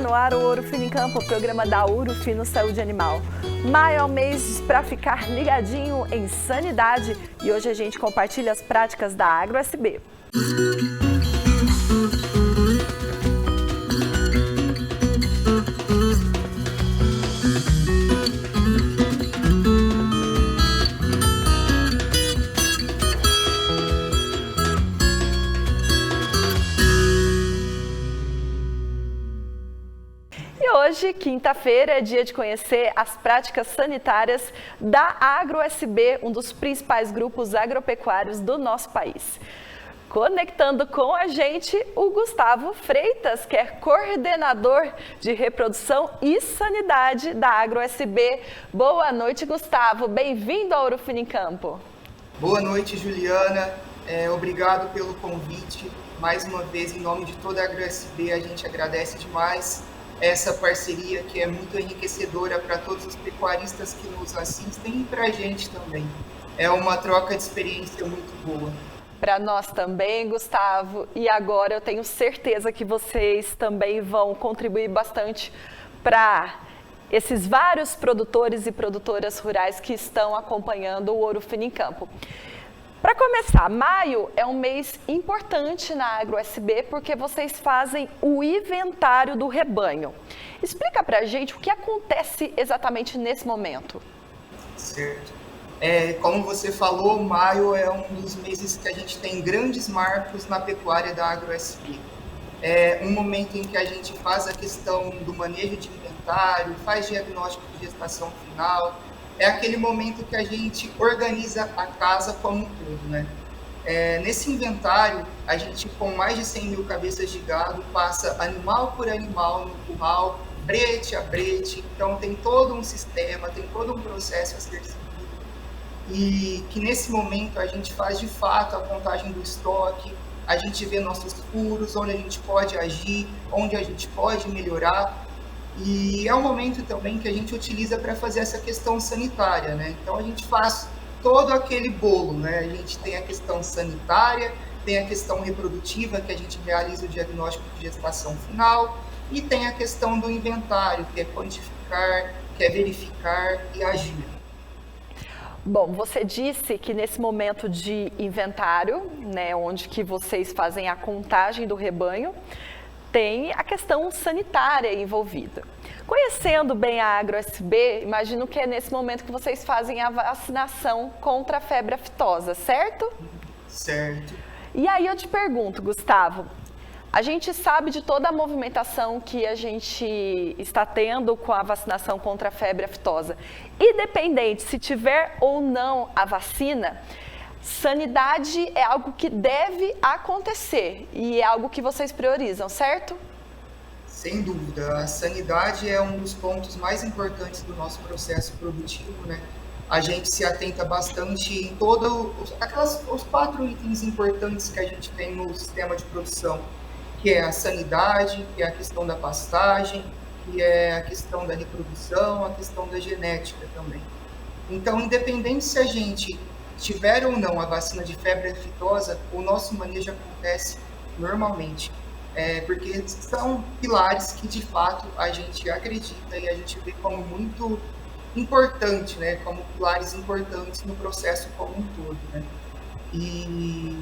no ar o Ouro Fino em Campo, o programa da Ouro Fino Saúde Animal. Maio é um mês para ficar ligadinho em sanidade e hoje a gente compartilha as práticas da AgroSB. Hoje, quinta-feira, é dia de conhecer as práticas sanitárias da AgroSB, um dos principais grupos agropecuários do nosso país. Conectando com a gente, o Gustavo Freitas, que é coordenador de reprodução e sanidade da AgroSB. Boa noite, Gustavo. Bem-vindo ao Ouro Fino em Campo. Boa noite, Juliana. Obrigado pelo convite. Mais uma vez, em nome de toda a AgroSB, a gente agradece demais essa parceria que é muito enriquecedora para todos os pecuaristas que nos assistem e para a gente também. É uma troca de experiência muito boa. Para nós também, Gustavo, e agora eu tenho certeza que vocês também vão contribuir bastante para esses vários produtores e produtoras rurais que estão acompanhando o Ouro Fino em Campo. Para começar, maio é um mês importante na AgroSB porque vocês fazem o inventário do rebanho. Explica para a gente o que acontece exatamente nesse momento. Certo. Como você falou, maio é um dos meses que a gente tem grandes marcos na pecuária da AgroSB. É um momento em que a gente faz a questão do manejo de inventário, faz diagnóstico de gestação final. É aquele momento que a gente organiza a casa como um todo, né? Nesse inventário, a gente, com mais de 100 mil cabeças de gado, passa animal por animal no curral, brete a brete. Então, tem todo um sistema, tem todo um processo a ser seguido. E que nesse momento a gente faz, de fato, a contagem do estoque, a gente vê nossos furos, onde a gente pode agir, onde a gente pode melhorar. E é um momento também que a gente utiliza para fazer essa questão sanitária, né? Então a gente faz todo aquele bolo, né? A gente tem a questão sanitária, tem a questão reprodutiva, que a gente realiza o diagnóstico de gestação final, e tem a questão do inventário, que é quantificar, que é verificar e agir. Bom, você disse que nesse momento de inventário, né, onde que vocês fazem a contagem do rebanho, tem a questão sanitária envolvida. Conhecendo bem a AgroSB, imagino que é nesse momento que vocês fazem a vacinação contra a febre aftosa, certo? Certo. E aí eu te pergunto, Gustavo, a gente sabe de toda a movimentação que a gente está tendo com a vacinação contra a febre aftosa. Independente se tiver ou não a vacina, sanidade é algo que deve acontecer e é algo que vocês priorizam, certo? Sem dúvida, a sanidade é um dos pontos mais importantes do nosso processo produtivo, né? A gente se atenta bastante em os 4 itens importantes que a gente tem no sistema de produção, que é a sanidade, que é a questão da pastagem, que é a questão da reprodução, a questão da genética também. Então, independente se a gente tiver ou não a vacina de febre aftosa, o nosso manejo acontece normalmente. Porque são pilares que, de fato, a gente acredita e a gente vê como muito importante, né? Como pilares importantes no processo como um todo, né? E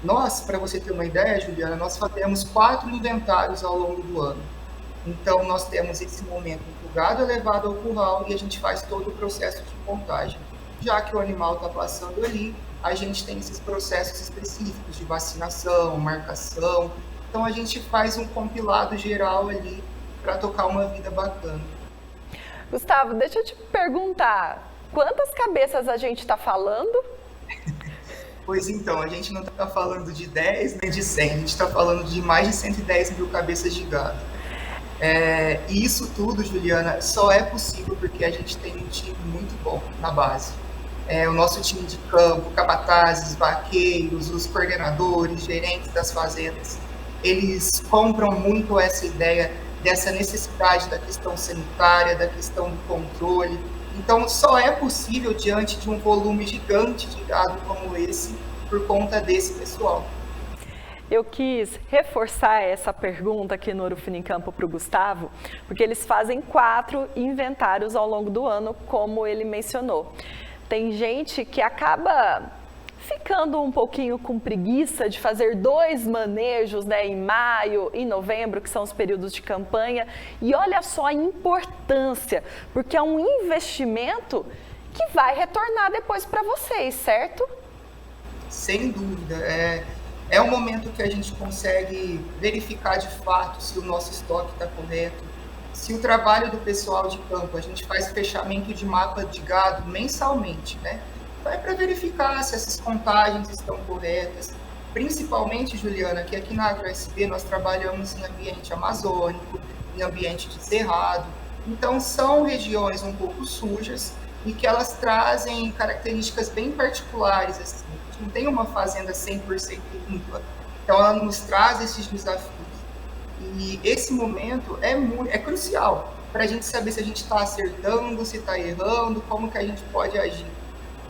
nós, para você ter uma ideia, Juliana, nós fazemos 4 inventários ao longo do ano. Então, nós temos esse momento em que o gado é levado ao curral e a gente faz todo o processo de contagem. Já que o animal está passando ali, a gente tem esses processos específicos de vacinação, marcação. Então, a gente faz um compilado geral ali para tocar uma vida bacana. Gustavo, deixa eu te perguntar, quantas cabeças a gente está falando? Pois então, a gente não está falando de 10 nem de 100, a gente está falando de mais de 110 mil cabeças de gado. E isso tudo, Juliana, só é possível porque a gente tem um time muito bom na base. O nosso time de campo, capatazes, vaqueiros, os coordenadores, gerentes das fazendas, eles compram muito essa ideia dessa necessidade da questão sanitária, da questão do controle. Então, só é possível diante de um volume gigante de gado como esse, por conta desse pessoal. Eu quis reforçar essa pergunta aqui no Ouro Fino em Campo para o Gustavo, porque eles fazem 4 inventários ao longo do ano, como ele mencionou. Tem gente que acaba ficando um pouquinho com preguiça de fazer 2 manejos, né, em maio, em novembro, que são os períodos de campanha. E olha só a importância, porque é um investimento que vai retornar depois para vocês, certo? Sem dúvida. É um momento que a gente consegue verificar de fato se o nosso estoque está correto, se o trabalho do pessoal de campo, a gente faz fechamento de mapa de gado mensalmente, né? Vai para verificar se essas contagens estão corretas. Principalmente, Juliana, que aqui na AgroSB nós trabalhamos em ambiente amazônico, em ambiente de cerrado. Então, são regiões um pouco sujas e que elas trazem características bem particulares, assim. A gente não tem uma fazenda 100% limpa. Então, ela nos traz esses desafios. E esse momento é crucial para a gente saber se a gente está acertando, se está errando, como que a gente pode agir.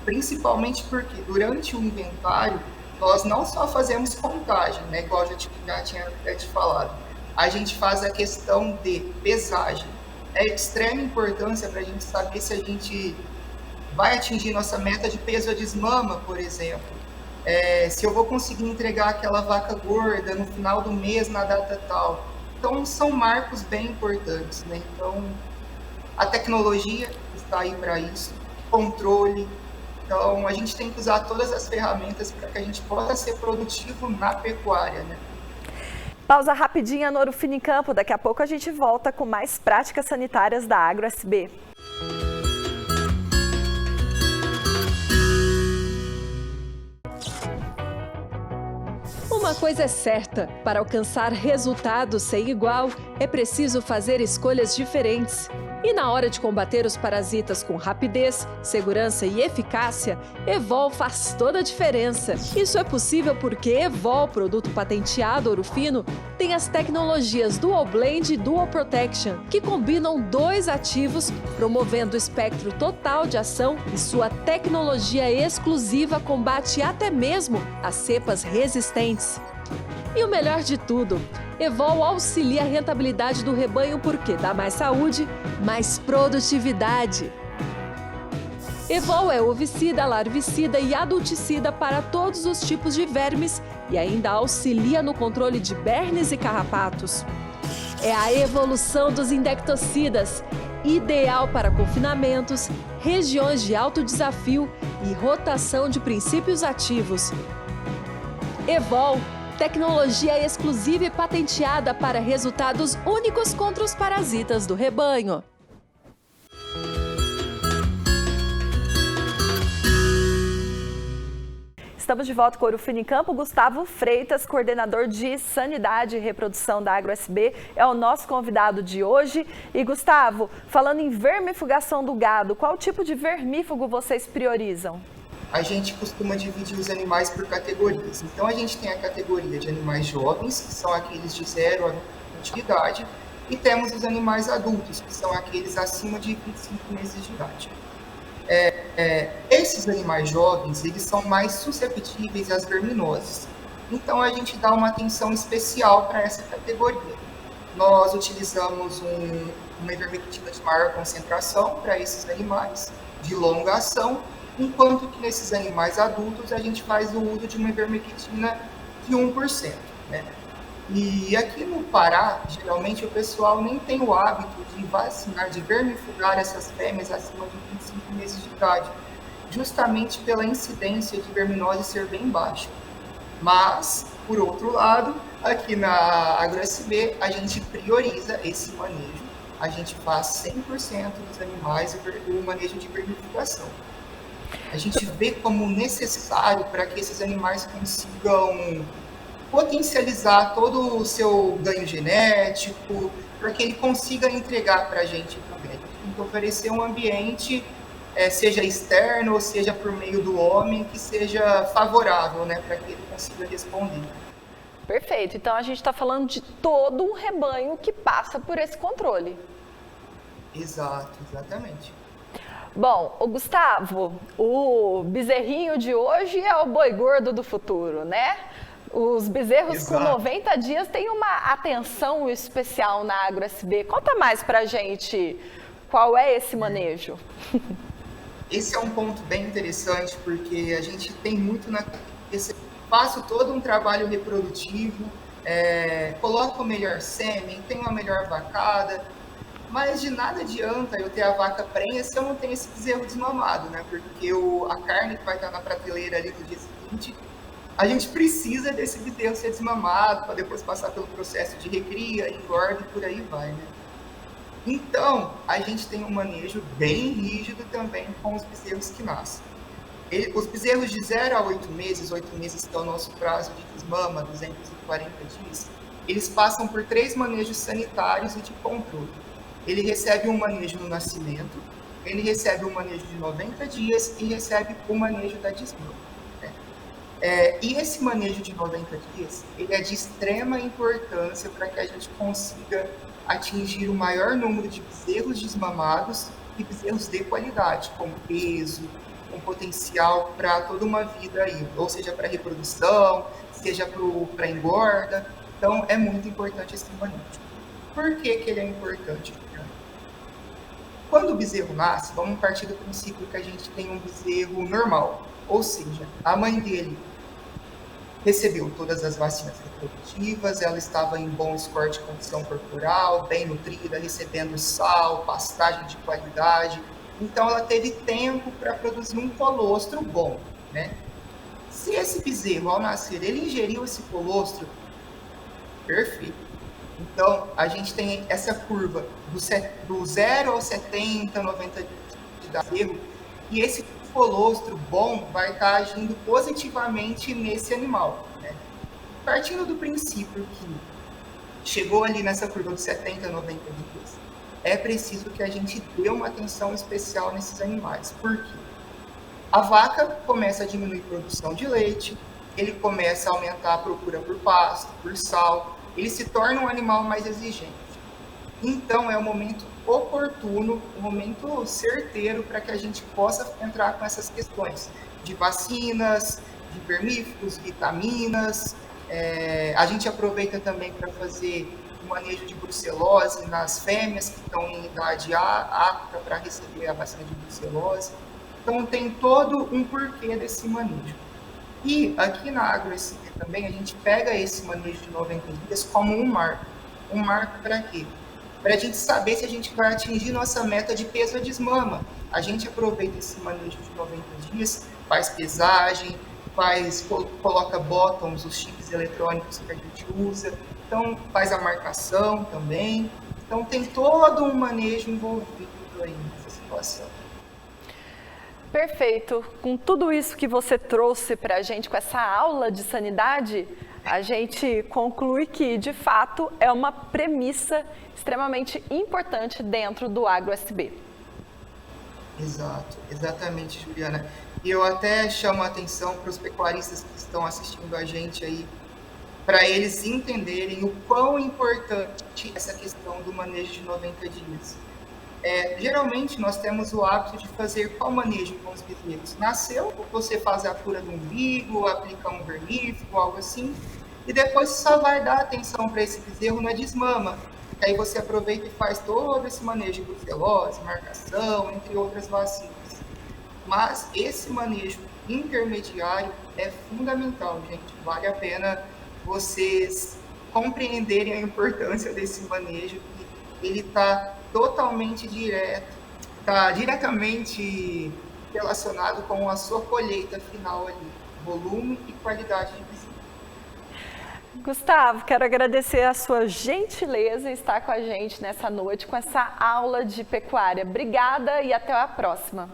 Principalmente porque durante o inventário, nós não só fazemos contagem, né, igual eu já tinha te falado, a gente faz a questão de pesagem. É de extrema importância para a gente saber se a gente vai atingir nossa meta de peso a desmama, por exemplo. Se eu vou conseguir entregar aquela vaca gorda no final do mês, na data tal. Então, são marcos bem importantes, né? Então, a tecnologia está aí para isso, controle. Então, a gente tem que usar todas as ferramentas para que a gente possa ser produtivo na pecuária, né? Pausa rapidinha no Ouro Fino em Campo. Daqui a pouco a gente volta com mais práticas sanitárias da AgroSB. Uma coisa é certa, para alcançar resultados sem igual, é preciso fazer escolhas diferentes. E na hora de combater os parasitas com rapidez, segurança e eficácia, Evol faz toda a diferença. Isso é possível porque Evol, produto patenteado Ouro Fino, tem as tecnologias Dual Blend e Dual Protection, que combinam 2 ativos, promovendo o espectro total de ação, e sua tecnologia exclusiva combate até mesmo as cepas resistentes. E o melhor de tudo, Evol auxilia a rentabilidade do rebanho porque dá mais saúde, mais produtividade. Evol é ovicida, larvicida e adulticida para todos os tipos de vermes e ainda auxilia no controle de bernes e carrapatos. É a evolução dos indectocidas, ideal para confinamentos, regiões de alto desafio e rotação de princípios ativos. Evol, tecnologia exclusiva e patenteada para resultados únicos contra os parasitas do rebanho. Estamos de volta com o Ouro Fino em Campo. Gustavo Freitas, coordenador de Sanidade e Reprodução da AgroSB, é o nosso convidado de hoje. E Gustavo, falando em vermifugação do gado, qual tipo de vermífugo vocês priorizam? A gente costuma dividir os animais por categorias. Então, a gente tem a categoria de animais jovens, que são aqueles de 0 a 20 de idade, e temos os animais adultos, que são aqueles acima de 25 meses de idade. Esses animais jovens, eles são mais susceptíveis às verminoses. Então, a gente dá uma atenção especial para essa categoria. Nós utilizamos uma ivermectina de maior concentração para esses animais, de longa ação, enquanto que nesses animais adultos a gente faz o uso de uma ivermectina de 1%, né? E aqui no Pará, geralmente o pessoal nem tem o hábito de vacinar, de vermifugar essas fêmeas acima de 25 meses de idade, justamente pela incidência de verminose ser bem baixa. Mas, por outro lado, aqui na AgroSB a gente prioriza esse manejo, a gente faz 100% dos animais o manejo de vermifugação. A gente vê como necessário para que esses animais consigam potencializar todo o seu ganho genético, para que ele consiga entregar para a gente também. Então, oferecer um ambiente, seja externo ou seja por meio do homem, que seja favorável, né, para que ele consiga responder. Perfeito. Então, a gente está falando de todo um rebanho que passa por esse controle. Exato, exatamente. Bom, o Gustavo, o bezerrinho de hoje é o boi gordo do futuro, né? Os bezerros Exato. com 90 dias têm uma atenção especial na AgroSB. Conta mais pra gente qual é esse manejo. Esse é um ponto bem interessante, porque a gente tem muito na cabeça, faço todo um trabalho reprodutivo, coloco o melhor sêmen, tenho a melhor vacada, mas de nada adianta eu ter a vaca prenha se eu não tenho esse bezerro desmamado, né? Porque a carne que vai estar na prateleira ali no dia seguinte, a gente precisa desse bezerro ser desmamado para depois passar pelo processo de recria, engorda e por aí vai, né? Então, a gente tem um manejo bem rígido também com os bezerros que nascem. Os bezerros de 0 a 8 meses que é o nosso prazo de desmama, 240 dias, eles passam por 3 manejos sanitários e de controle. Ele recebe um manejo no nascimento, ele recebe um manejo de 90 dias e recebe o manejo da desmama. E esse manejo de 90 dias, ele é de extrema importância para que a gente consiga atingir o maior número de bezerros desmamados e bezerros de qualidade, com peso, com potencial para toda uma vida aí, ou seja, para reprodução, seja para engorda. Então, é muito importante esse manejo. Por que ele é importante? Quando o bezerro nasce, vamos partir do princípio que a gente tem um bezerro normal, ou seja, a mãe dele recebeu todas as vacinas reprodutivas, ela estava em bom score de condição corporal, bem nutrida, recebendo sal, pastagem de qualidade. Então, ela teve tempo para produzir um colostro bom, né? Se esse bezerro, ao nascer, ele ingeriu esse colostro, perfeito. Então, a gente tem essa curva do 0 ao 70, 90 de bezerro, e esse colostro bom vai estar agindo positivamente nesse animal, né? Partindo do princípio que chegou ali nessa curva de 70 a 90 dias, é preciso que a gente dê uma atenção especial nesses animais. Por quê? A vaca começa a diminuir a produção de leite, ele começa a aumentar a procura por pasto, por sal, ele se torna um animal mais exigente. Então, é o momento oportuno, um momento certeiro para que a gente possa entrar com essas questões de vacinas, de vermífugos, vitaminas. A gente aproveita também para fazer o manejo de brucelose nas fêmeas que estão em idade apta para receber a vacina de brucelose. Então, tem todo um porquê desse manejo. E aqui na AgroSB também a gente pega esse manejo de 90 dias como um marco. Um marco para quê? Para a gente saber se a gente vai atingir nossa meta de peso a desmama. A gente aproveita esse manejo de 90 dias, faz pesagem, coloca bottoms, os chips eletrônicos que a gente usa, então faz a marcação também. Então tem todo um manejo envolvido aí nessa situação. Perfeito. Com tudo isso que você trouxe para a gente, com essa aula de sanidade, a gente conclui que, de fato, é uma premissa extremamente importante dentro do AgroSB. Exato, exatamente, Juliana. E eu até chamo a atenção para os pecuaristas que estão assistindo a gente aí, para eles entenderem o quão importante essa questão do manejo de 90 dias. Geralmente, nós temos o hábito de fazer qual manejo com os bezerros? Nasceu, você faz a cura do umbigo, aplica um vermífugo, algo assim, e depois só vai dar atenção para esse bezerro na desmama. Aí você aproveita e faz todo esse manejo de brucelose, marcação, entre outras vacinas. Mas esse manejo intermediário é fundamental, gente. Vale a pena vocês compreenderem a importância desse manejo. Ele está totalmente diretamente relacionado com a sua colheita final ali, volume e qualidade de bezerro. Gustavo, quero agradecer a sua gentileza em estar com a gente nessa noite, com essa aula de pecuária. Obrigada e até a próxima.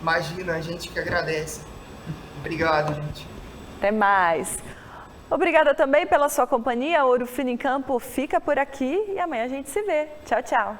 Imagina, a gente que agradece. Obrigado, gente. Até mais. Obrigada também pela sua companhia. Ouro Fino em Campo fica por aqui e amanhã a gente se vê. Tchau, tchau.